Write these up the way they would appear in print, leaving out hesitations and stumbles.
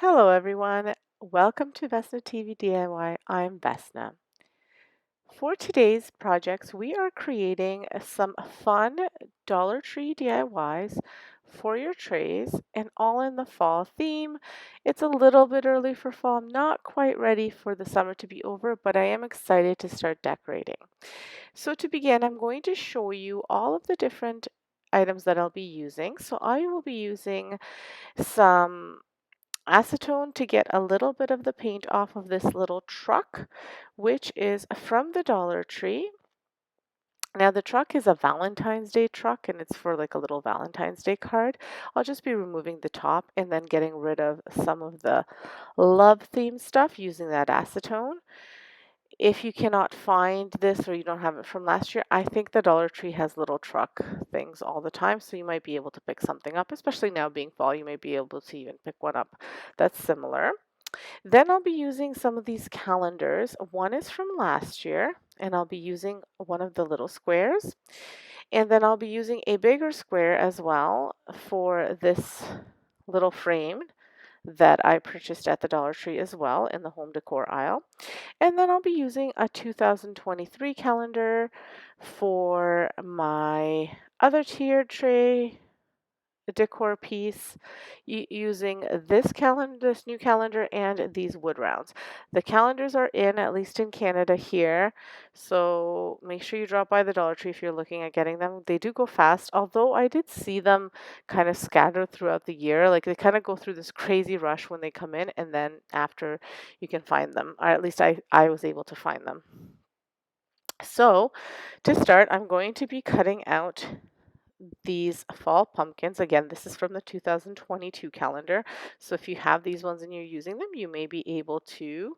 Hello everyone, welcome to vesnatvdiy DIY. I'm Vesna. For today's projects, we are creating some fun Dollar Tree DIYs for your trays and all in the fall theme. It's a little bit early for fall. I'm not quite ready for the summer to be over, but I am excited to start decorating. So to begin, I'm going to show you all of the different items that I'll be using. So I will be using some acetone to get a little bit of the paint off of this little truck, which is from the Dollar Tree. Now the truck is a Valentine's Day truck and it's for like a little Valentine's Day card. I'll just be removing the top and then getting rid of some of the love theme stuff using that acetone. If you cannot find this or you don't have it from last year, I think the Dollar Tree has little truck things all the time, so you might be able to pick something up, especially now being fall, you may be able to even pick one up that's similar. Then I'll be using some of these calendars. One is from last year, and I'll be using one of the little squares. And then I'll be using a bigger square as well for this little frame that I purchased at the Dollar Tree as well in the home decor aisle. And then I'll be using a 2023 calendar for my other tiered tray decor piece using this new calendar and these wood rounds. The calendars are in, at least in Canada here, so make sure you drop by the Dollar Tree if you're looking at getting them. They do go fast, although I did see them kind of scattered throughout the year. Like they kind of go through this crazy rush when they come in, and then after you can find them, or at least I was able to find them. So to start, I'm going to be cutting out these fall pumpkins. Again, this is from the 2022 calendar. So if you have these ones and you're using them, you may be able to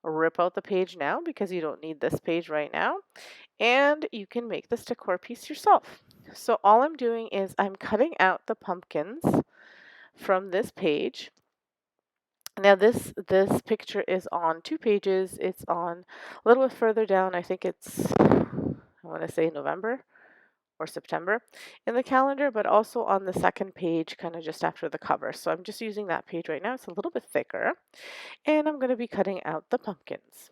rip out the page now because you don't need this page right now. And you can make this decor piece yourself. So all I'm doing is I'm cutting out the pumpkins from this page. Now this picture is on 2 pages. It's on a little bit further down. I think it's, I want to say November or September in the calendar, but also on the second page, kind of just after the cover. So I'm just using that page right now. It's a little bit thicker, and I'm going to be cutting out the pumpkins.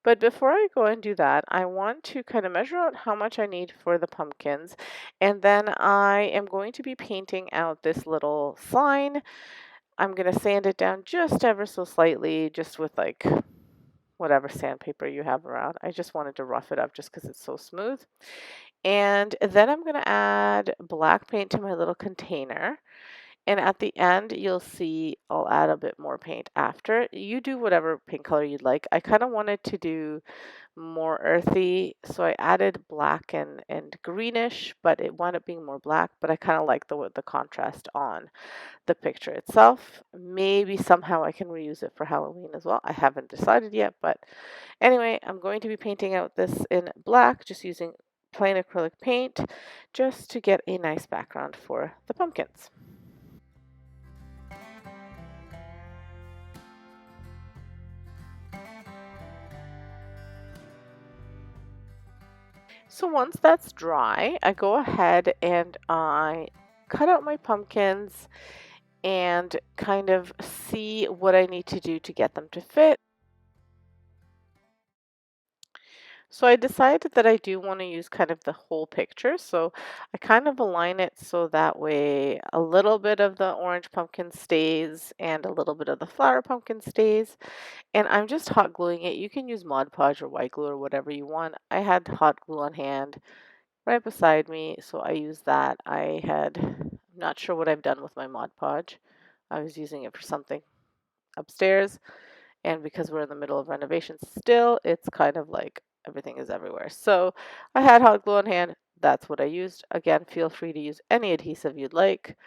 But before I go and do that, I want to kind of measure out how much I need for the pumpkins, and then I am going to be painting out this little sign. I'm going to sand it down just ever so slightly, just with like whatever sandpaper you have around. I just wanted to rough it up just because it's so smooth. And then I'm going to add black paint to my little container. And at the end, you'll see I'll add a bit more paint after. You do whatever paint color you'd like. I kind of wanted to do more earthy, so I added black and greenish, but it wound up being more black, but I kind of like the contrast on the picture itself. Maybe somehow I can reuse it for Halloween as well. I haven't decided yet, but anyway, I'm going to be painting out this in black, just using plain acrylic paint, just to get a nice background for the pumpkins. So once that's dry, I go ahead and I cut out my pumpkins and kind of see what I need to do to get them to fit. So I decided that I do want to use kind of the whole picture. So I kind of align it so that way a little bit of the orange pumpkin stays and a little bit of the flower pumpkin stays. And I'm just hot gluing it. You can use Mod Podge or white glue or whatever you want. I had hot glue on hand right beside me, so I used that. I'm not sure what I've done with my Mod Podge. I was using it for something upstairs, and because we're in the middle of renovations still, it's kind of like everything is everywhere. So I had hot glue on hand. That's what I used. Again, feel free to use any adhesive you'd like.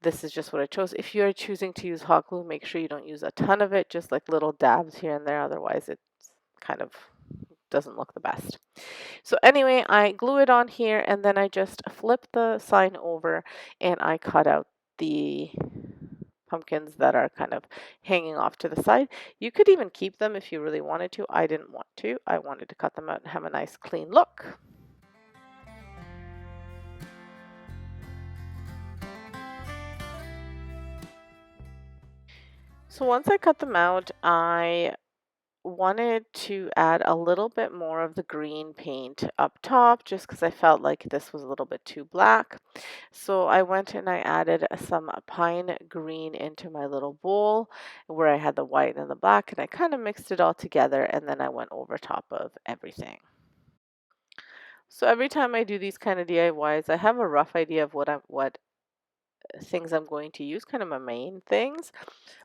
This is just what I chose. If you're choosing to use hot glue, make sure you don't use a ton of it, just like little dabs here and there. Otherwise, it kind of doesn't look the best. So anyway, I glue it on here and then I just flip the sign over and I cut out the pumpkins that are kind of hanging off to the side. You could even keep them if you really wanted to. I didn't want to. I wanted to cut them out and have a nice clean look. So once I cut them out, I wanted to add a little bit more of the green paint up top just because I felt like this was a little bit too black. So I went and I added some pine green into my little bowl where I had the white and the black, and I kind of mixed it all together, and then I went over top of everything. So every time I do these kind of DIYs, I have a rough idea of what things I'm going to use, kind of my main things.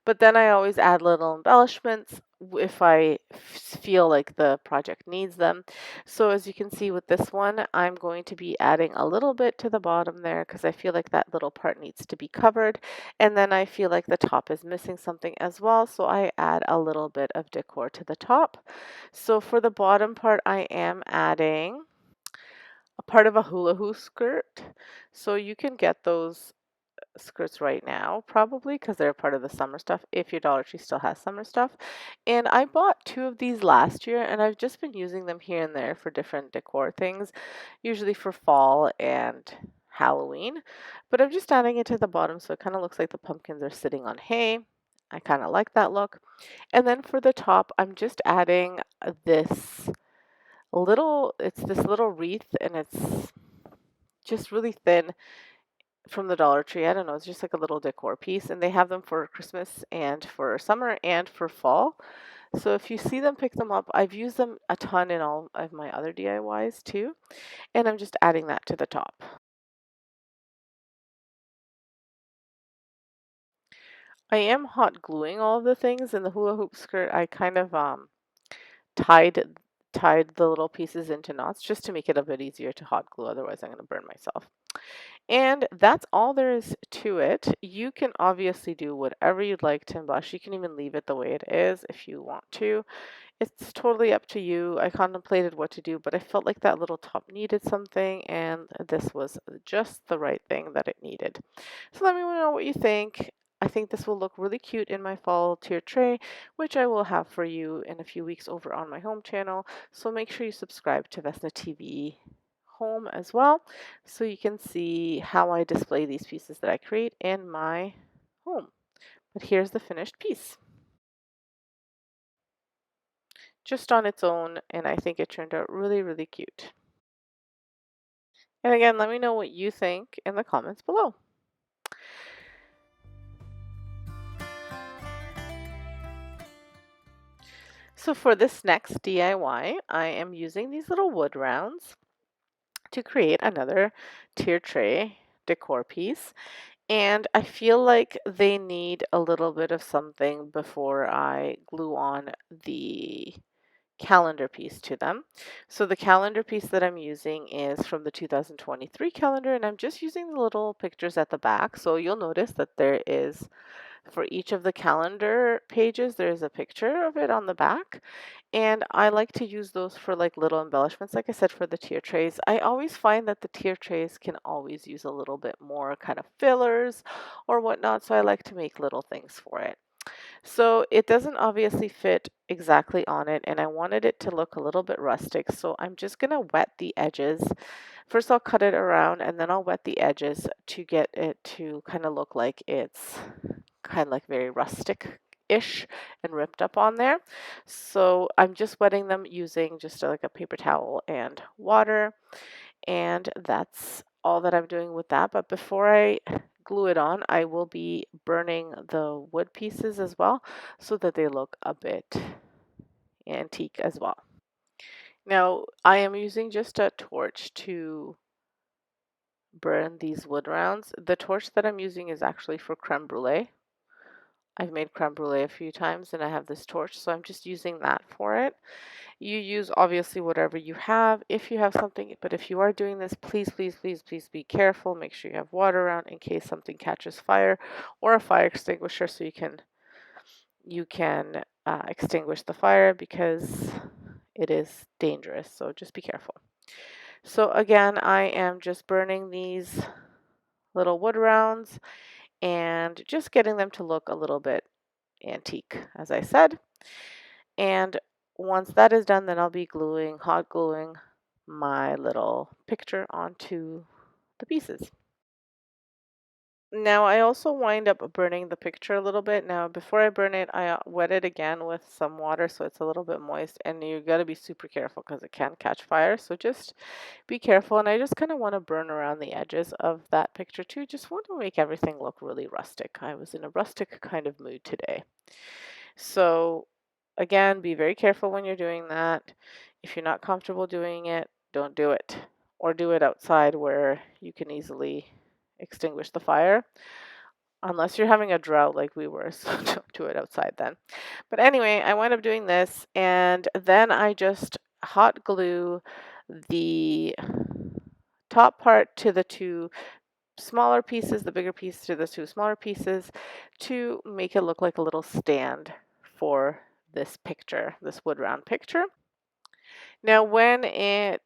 But then I always add little embellishments if I feel like the project needs them. So as you can see with this one, I'm going to be adding a little bit to the bottom there because I feel like that little part needs to be covered. And then I feel like the top is missing something as well. So I add a little bit of decor to the top. So for the bottom part, I am adding a part of a hula hoop skirt. So you can get those skirts right now probably because they're part of the summer stuff if your Dollar Tree still has summer stuff. And I bought two of these last year and I've just been using them here and there for different decor things, usually for fall and Halloween. But I'm just adding it to the bottom so it kind of looks like the pumpkins are sitting on hay. I kind of like that look. And then for the top, I'm just adding this it's this little wreath, and it's just really thin from the Dollar Tree. I don't know, it's just like a little decor piece, and they have them for Christmas and for summer and for fall. So if you see them, pick them up. I've used them a ton in all of my other DIYs too, and I'm just adding that to the top. I am hot gluing all of the things. In the hula hoop skirt, I kind of tied tied the little pieces into knots just to make it a bit easier to hot glue, otherwise I'm going to burn myself. And that's all there is to it. You can obviously do whatever you'd like to embellish. You can even leave it the way it is if you want to. It's totally up to you. I contemplated what to do, but I felt like that little top needed something, and this was just the right thing that it needed. So let me know what you think. I think this will look really cute in my fall tier tray, which I will have for you in a few weeks over on my home channel. So make sure you subscribe to Vesna TV home as well, so you can see how I display these pieces that I create in my home. But here's the finished piece, just on its own, and I think it turned out really, really cute. And again, let me know what you think in the comments below. So for this next DIY, I am using these little wood rounds to create another tier tray decor piece. And I feel like they need a little bit of something before I glue on the calendar piece to them. So the calendar piece that I'm using is from the 2023 calendar, and I'm just using the little pictures at the back. So you'll notice that there is, for each of the calendar pages, there's a picture of it on the back. And I like to use those for like little embellishments, like I said, for the tier trays. I always find that the tier trays can always use a little bit more kind of fillers or whatnot, so I like to make little things for it. So it doesn't obviously fit exactly on it, and I wanted it to look a little bit rustic, so I'm just going to wet the edges. First I'll cut it around, and then I'll wet the edges to get it to kind of look like it's kind of like very rustic-ish and ripped up on there. So I'm just wetting them using just like a paper towel and water, and that's all that I'm doing with that. But before I glue it on, I will be burning the wood pieces as well so that they look a bit antique as well. Now I am using just a torch to burn these wood rounds. The torch that I'm using is actually for creme brulee. I've made creme brulee a few times and I have this torch, so I'm just using that for it. You use obviously whatever you have if you have something, but if you are doing this, please, please, please, please be careful. Make sure you have water around in case something catches fire, or a fire extinguisher so you can extinguish the fire, because it is dangerous, so just be careful. So again, I am just burning these little wood rounds and just getting them to look a little bit antique, as I said. And once that is done, then I'll be hot gluing my little picture onto the pieces. Now I also wind up burning the picture a little bit. Now before I burn it, I wet it again with some water so it's a little bit moist, and you got to be super careful because it can catch fire. So just be careful, and I just kind of want to burn around the edges of that picture too. Just want to make everything look really rustic. I was in a rustic kind of mood today. So again, be very careful when you're doing that. If you're not comfortable doing it, don't do it. Or do it outside where you can easily extinguish the fire. Unless you're having a drought like we were, so don't do it outside then. But anyway, I wound up doing this, and then I just hot glue the top part to the two smaller pieces, the bigger piece to the two smaller pieces, to make it look like a little stand for this picture, this wood round picture. Now when it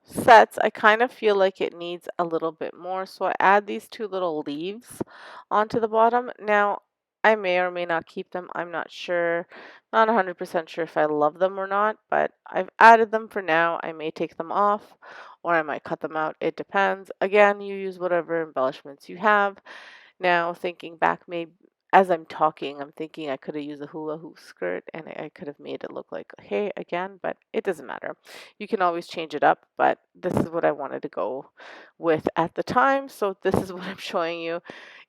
sets, I kind of feel like it needs a little bit more, so I add these two little leaves onto the bottom. Now I may or may not keep them, I'm not sure, not 100% sure if I love them or not, but I've added them for now. I may take them off or I might cut them out, it depends. Again, you use whatever embellishments you have. Now, thinking back, maybe as I'm talking, I'm thinking I could have used a hula hoop skirt and I could have made it look like hey again, but it doesn't matter. You can always change it up, but this is what I wanted to go with at the time. So this is what I'm showing you.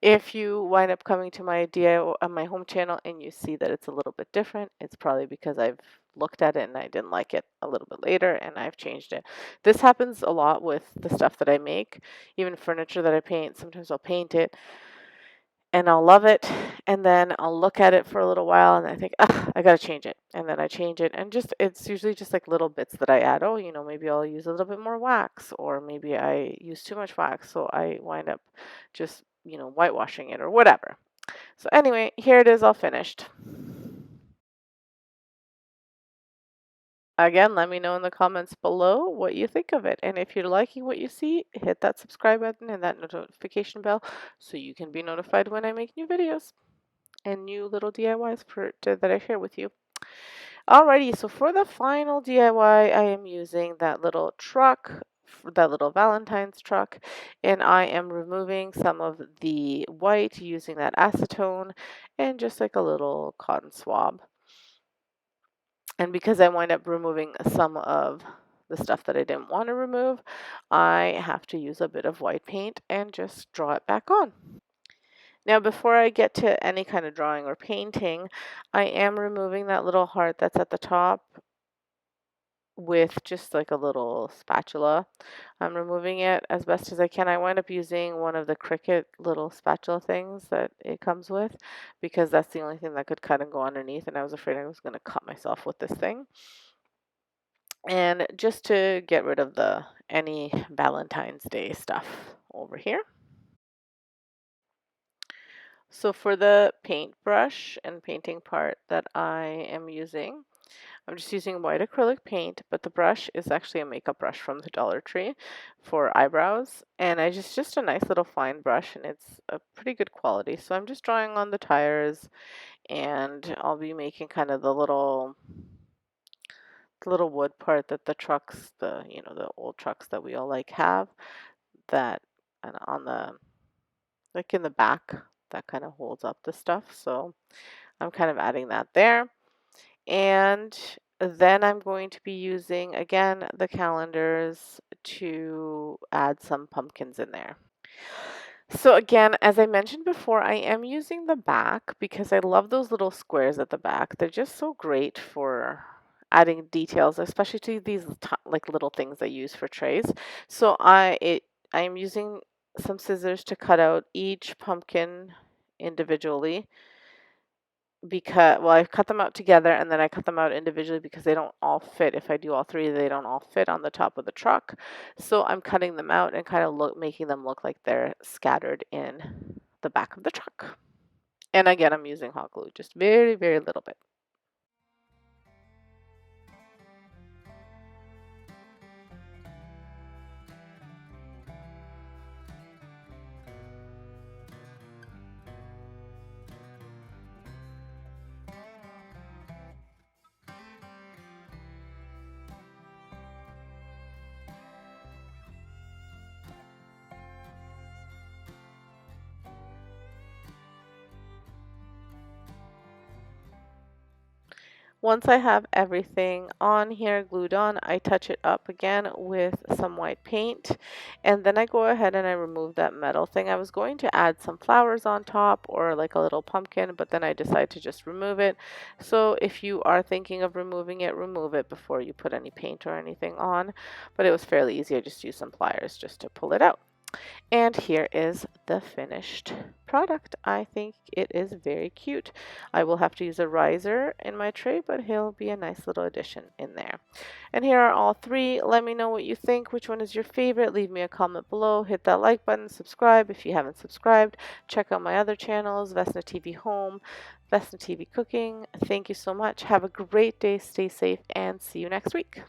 If you wind up coming to my DIY on my home channel and you see that it's a little bit different, it's probably because I've looked at it and I didn't like it a little bit later and I've changed it. This happens a lot with the stuff that I make, even furniture that I paint. Sometimes I'll paint it and I'll love it, and then I'll look at it for a little while and I think, I gotta change it. And then I change it, and just it's usually just like little bits that I add. Oh, maybe I'll use a little bit more wax, or maybe I use too much wax, so I wind up just, whitewashing it or whatever. So anyway, here it is all finished. Again, let me know in the comments below what you think of it. And if you're liking what you see, hit that subscribe button and that notification bell so you can be notified when I make new videos and new little DIYs that I share with you. Alrighty, so for the final DIY, I am using that little truck, that little Valentine's truck, and I am removing some of the white using that acetone and just like a little cotton swab. And because I wind up removing some of the stuff that I didn't want to remove, I have to use a bit of white paint and just draw it back on. Now, before I get to any kind of drawing or painting, I am removing that little heart that's at the top with just like a little spatula. I'm removing it as best as I can. I wind up using one of the Cricut little spatula things that it comes with because that's the only thing that could cut and go underneath, and I was afraid I was going to cut myself with this thing. And just to get rid of any Valentine's Day stuff over here. So for the paintbrush and painting part that I am using, I'm just using white acrylic paint, but the brush is actually a makeup brush from the Dollar Tree for eyebrows. And I just a nice little fine brush, and it's a pretty good quality. So I'm just drawing on the tires, and I'll be making kind of the little wood part that the trucks, the old trucks that we all like have, that and on the like in the back that kind of holds up the stuff. So I'm kind of adding that there. And then I'm going to be using, again, the calendars to add some pumpkins in there. So again, as I mentioned before, I am using the back because I love those little squares at the back. They're just so great for adding details, especially to these like little things I use for trays. So I am using some scissors to cut out each pumpkin individually because, well, I cut them out together and then I cut them out individually because they don't all fit. If I do all three, they don't all fit on the top of the truck. So I'm cutting them out and kind of making them look like they're scattered in the back of the truck. And again, I'm using hot glue, just very, very little bit. Once I have everything on here glued on, I touch it up again with some white paint, and then I go ahead and I remove that metal thing. I was going to add some flowers on top or like a little pumpkin, but then I decided to just remove it. So if you are thinking of removing it, remove it before you put any paint or anything on. But it was fairly easy. I just used some pliers just to pull it out. And here is the finished product. I think it is very cute. I will have to use a riser in my tray, but he'll be a nice little addition in there. And here are all three. Let me know what you think. Which one is your favorite? Leave me a comment below. Hit that like button. Subscribe if you haven't subscribed. Check out my other channels, Vesna TV Home, Vesna TV Cooking. Thank you so much. Have a great day. Stay safe and see you next week.